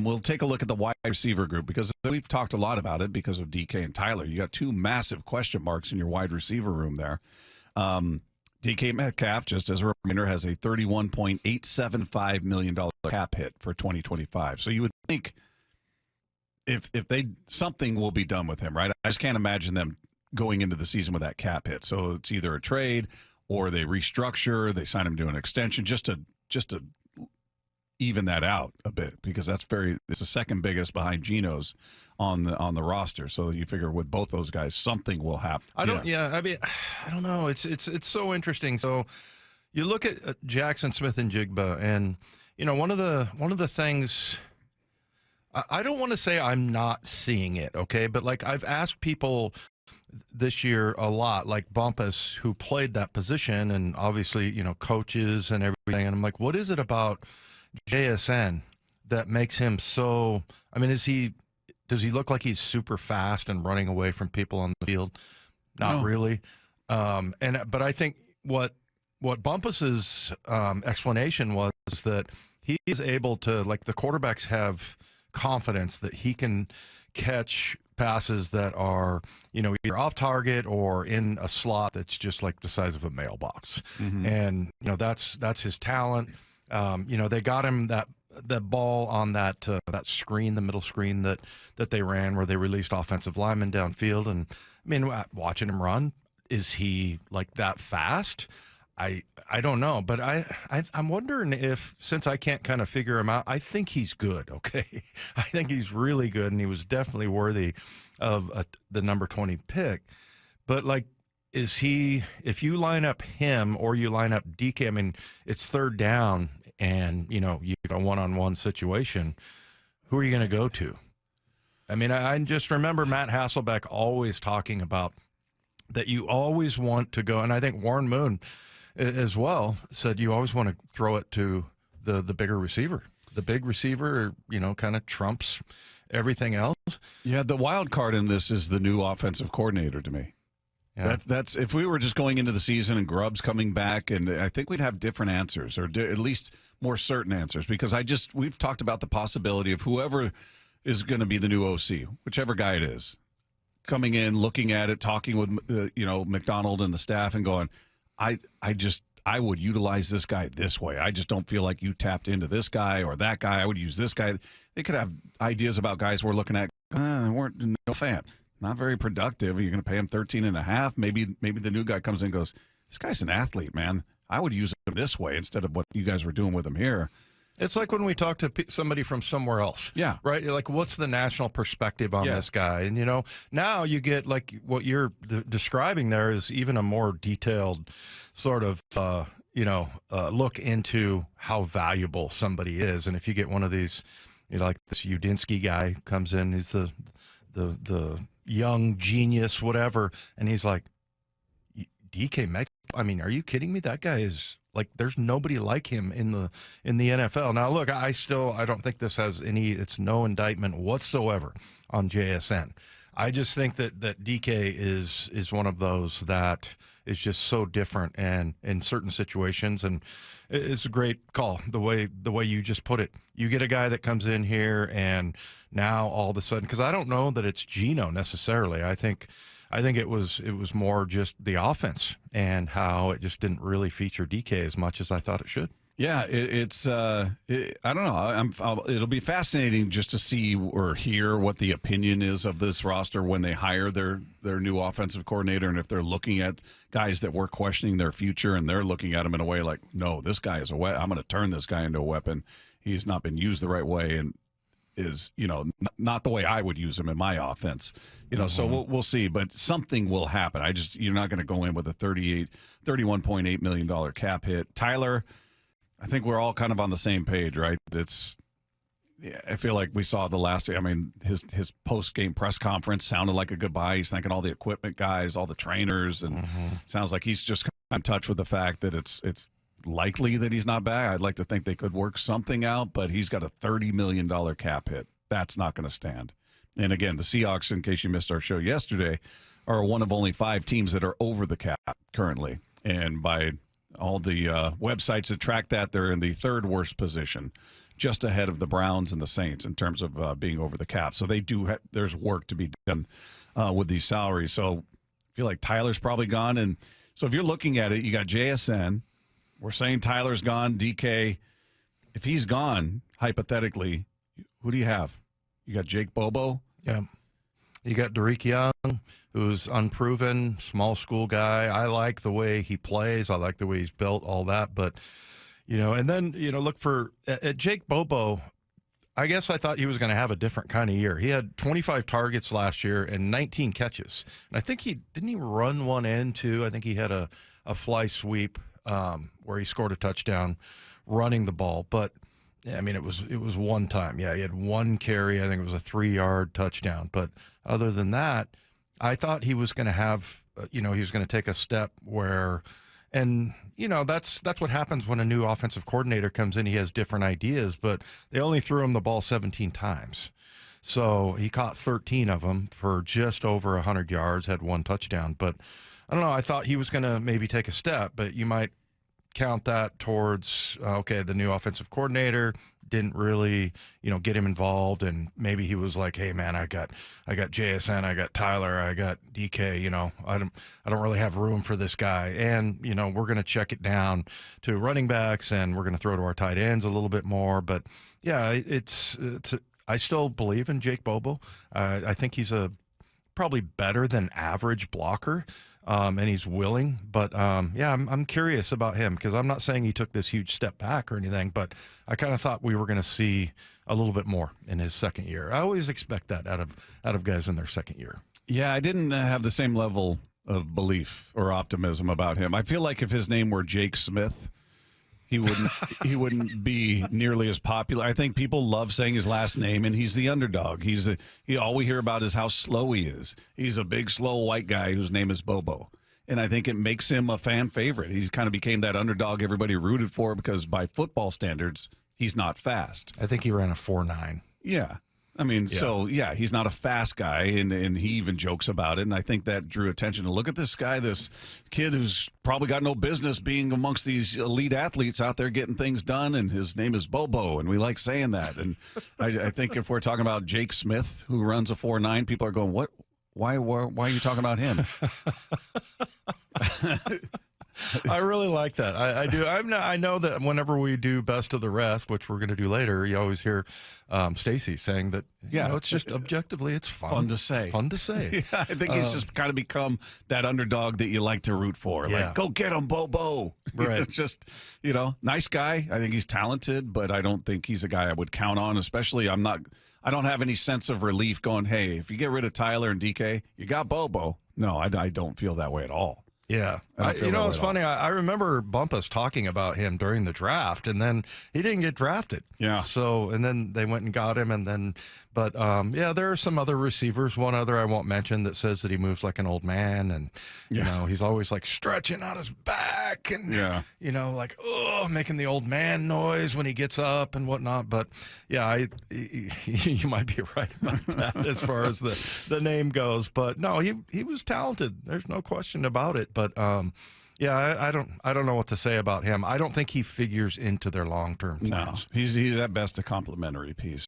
we'll take a look at the wide receiver group because we've talked a lot about it because of DK and Tyler. You got two massive question marks in your wide receiver room there. DK Metcalf, just as a reminder, has a $31.875 million cap hit for 2025. So you would think if they something will be done with him, right? I just can't imagine them going into the season with that cap hit. So it's either a trade or they restructure, they sign him to an extension just to even that out a bit, because it's the second biggest behind Geno's on the roster. So you figure with both those guys, something will happen. I don't know. It's so interesting. So you look at Jaxon Smith-Njiba, and one of the things, I don't want to say I'm not seeing it, okay, but like I've asked people this year a lot, like Bumpus, who played that position, and obviously coaches and everything, and I'm like, what is it about JSN that makes him so? I mean, does he look like he's super fast and running away from people on the field? Not really. But I think what Bumpus's explanation was that he is able to, like, the quarterbacks have confidence that he can catch passes that are either off target or in a slot that's just like the size of a mailbox. Mm-hmm. And that's his talent. They got him that ball on that screen, the middle screen that they ran, where they released offensive linemen downfield. And I mean, watching him run, is he like that fast? I don't know, but I'm wondering if, since I can't kind of figure him out, I think he's good. Okay, I think he's really good, and he was definitely worthy of the number 20 pick. But like, is he? If you line up him or you line up DK, I mean, it's third down, and you got a one-on-one situation. Who are you going to go to? I mean, I just remember Matt Hasselbeck always talking about that. You always want to go, and I think Warren Moon as well said you always want to throw it to the bigger receiver. The big receiver, kind of trumps everything else. Yeah, the wild card in this is the new offensive coordinator to me. Yeah. That's if we were just going into the season and Grubb's coming back, and I think we'd have different answers, or at least more certain answers, because we've talked about the possibility of whoever is going to be the new OC, whichever guy it is, coming in, looking at it, talking with McDonald and the staff, and going, I would utilize this guy this way. I just don't feel like you tapped into this guy or that guy. I would use this guy. They could have ideas about guys we're looking at. Weren't no fan. Not very productive. You're going to pay him 13.5. Maybe the new guy comes in and goes, this guy's an athlete, man. I would use him this way instead of what you guys were doing with him here. It's like when we talk to somebody from somewhere else. Yeah. Right? You're like, what's the national perspective on this guy? And, now you get, like, what you're describing there is even a more detailed sort of, look into how valuable somebody is. And if you get one of these, like this Udinsky guy comes in, he's the young genius, whatever, and he's like, DK Metcalf, I mean, are you kidding me? That guy is, like, there's nobody like him in the NFL. Now, look, I don't think this has it's no indictment whatsoever on JSN. I just think that DK is one of those that is just so different, and in certain situations, and it's a great call, the way you just put it. You get a guy that comes in here, and now all of a sudden, because I don't know that it's Geno necessarily. I think it was more just the offense and how it just didn't really feature DK as much as I thought it should. Yeah, I don't know. It'll be fascinating just to see or hear what the opinion is of this roster when they hire their new offensive coordinator, and if they're looking at guys that we're questioning their future, and they're looking at him in a way like, no, this guy is I'm going to turn this guy into a weapon. He's not been used the right way, and is not the way I would use him in my offense. So we'll see, but something will happen. You're not going to go in with a $31.8 million cap hit. Tyler, I think we're all kind of on the same page, right? I feel like we saw the last. I mean, his post-game press conference sounded like a goodbye. He's thanking all the equipment guys, all the trainers, and sounds like he's just in touch with the fact that it's likely that he's not back. I'd like to think they could work something out, but he's got a $30 million cap hit. That's not going to stand. And again, the Seahawks, in case you missed our show yesterday, are one of only 5 teams that are over the cap currently. And by all the websites that track that, they're in the third worst position just ahead of the Browns and the Saints in terms of being over the cap. So they do. There's work to be done with these salaries. So I feel like Tyler's probably gone. And so if you're looking at it, you got JSN. We're saying Tyler's gone. DK. If he's gone, hypothetically, who do you have? You got Jake Bobo. Yeah. You got Derek Young, who's unproven, small school guy. I like the way he plays. I like the way he's built, all that. But, and then, look for at Jake Bobo. I guess I thought he was going to have a different kind of year. He had 25 targets last year and 19 catches. And I think didn't he run one in, too? I think he had a fly sweep where he scored a touchdown running the ball. But yeah, I mean, it was one time. Yeah, he had one carry. I think it was a 3-yard touchdown. But other than that, I thought he was going to have, he was going to take a step where, and that's what happens when a new offensive coordinator comes in. He has different ideas, but they only threw him the ball 17 times. So he caught 13 of them for just over 100 yards, had one touchdown. But I don't know. I thought he was going to maybe take a step, but you might count that towards the new offensive coordinator didn't really get him involved, and maybe he was like, hey man, I got JSN, I got Tyler, I got DK, I don't really have room for this guy, and we're going to check it down to running backs, and we're going to throw to our tight ends a little bit more. But yeah, I still believe in Jake Bobo. I think he's a probably better than average blocker. And he's willing, but I'm curious about him because I'm not saying he took this huge step back or anything, but I kind of thought we were going to see a little bit more in his second year. I always expect that out of guys in their second year. Yeah, I didn't have the same level of belief or optimism about him. I feel like if his name were Jake Smith, he wouldn't be nearly as popular. I think people love saying his last name, and he's the underdog. All we hear about is how slow he is. He's a big, slow white guy whose name is Bobo. And I think it makes him a fan favorite. He kind of became that underdog everybody rooted for because by football standards, he's not fast. I think he ran a 4.9. Yeah. I mean, So, he's not a fast guy, and he even jokes about it, and I think that drew attention to look at this guy, this kid who's probably got no business being amongst these elite athletes out there getting things done, and his name is Bobo, and we like saying that. And I think if we're talking about Jake Smith, who runs a 4.9, people are going, what? Why are you talking about him? I really like that. I do. I know that whenever we do Best of the Rest, which we're going to do later, you always hear Stacy saying that. It's just objectively, it's fun to say. Fun to say. I think he's just kind of become that underdog that you like to root for. Yeah. Like, go get him, Bobo. Right. Just nice guy. I think he's talented, but I don't think he's a guy I would count on. Especially, I don't have any sense of relief going, hey, if you get rid of Tyler and DK, you got Bobo. No, I don't feel that way at all. Yeah. It's funny. I remember Bumpus talking about him during the draft, and then he didn't get drafted. Yeah. So, and then they went and got him, and then, but there are some other receivers, one other I won't mention, that says that he moves like an old man, and, he's always like stretching out his back and, making the old man noise when he gets up and whatnot. But you might be right about that as far as the name goes. But no, he was talented. There's no question about it. But I don't know what to say about him. I don't think he figures into their long-term plans. No, he's at best a complimentary piece.